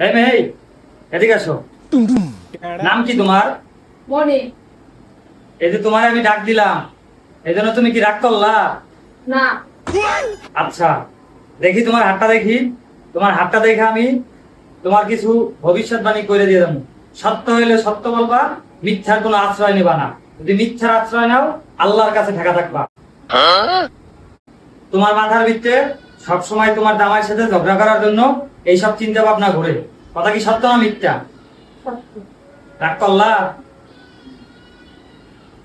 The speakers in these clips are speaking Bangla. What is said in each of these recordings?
এই মেয়ে, এদিকে আসো। নাম কি তোমার? মনে এই যে তোমার আমি ডাক দিলাম, এই জন্য তুমি কি রাগ করলা? না। আচ্ছা, দেখি তোমার হাতটা দেখি। তোমার হাতটা দেখে আমি তোমার কিছু ভবিষ্যৎবাণী করে দিয়ে দেবো। সত্য হইলে সত্য বলবা, মিথ্যার কোনো আশ্রয় নেবা না। যদি মিথ্যার আশ্রয় নাও, আল্লাহর কাছে ঢাকা থাকবা। তোমার মাথার ভিতরে সবসময় তোমার জামাইয়ের সাথে ঝগড়া করার জন্য এইসব চিন্তা ভাবনা ঘুরে। কথা কি সত্য না মিথ্যা? সত্য। রাগ করলা?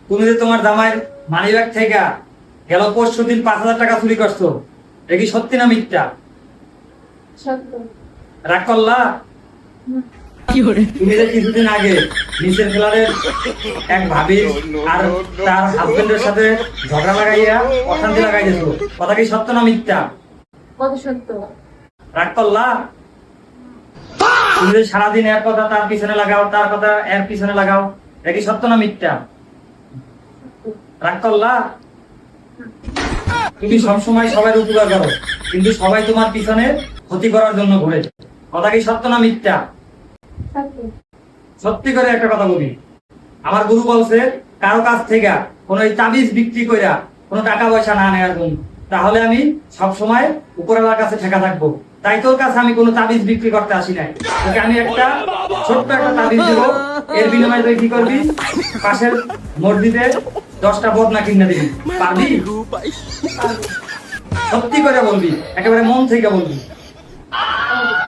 তুমি যে তোমার জামাইয়ের মানিব্যাগ থেকে গেল 5 দিন 5,000 টাকা চুরি করছো, এটা কি সত্যি না মিথ্যা? সত্য। রাগ করলা? তুমি যে কিছুদিন আগে নিচের ফ্ল্যাটের এক ভাবি আর তার হাজবেন্ডের সাথে ঝগড়া লাগাইয়া অশান্তি লাগাই দিয়েছো, কথা কি সত্য না মিথ্যা? কত সত্য। রাগ করলা? তুমি যে সারাদিন এর কথা তার পিছনে লাগাও, তার কথা এর পিছনে লাগাও, এটা কি সত্য না মিথ্যা? রাগ করলা? তুমি সবসময় সবাই উপকার করো, কিন্তু সবাই তোমার পিছনে ক্ষতি করার জন্য ঘুরে। কথা কি সত্য না মিথ্যা? সত্য। সত্যি করে একটা কথা বলি, আমার গুরু বলছে কারো কাছ থেকে কোনো এই তাবিজ বিক্রি কইরা কোনো টাকা পয়সা না নেওয়ার জন্য, তাহলে আমি সবসময় উপরওয়ালার কাছে ঠেকা থাকবো। তাই তোর কাছে আমি কোনো তাবিজ বিক্রি করতে আসি নাই। তোকে আমি একটা ছোট্ট একটা তাবিজ দেবো, এর বিনিময়ে তুই কি করবি? পাশের মসজিদে 10টা বদনা কিনে দিবি, পারবি? সত্যি করে বলবি, একেবারে মন থেকে বলবি।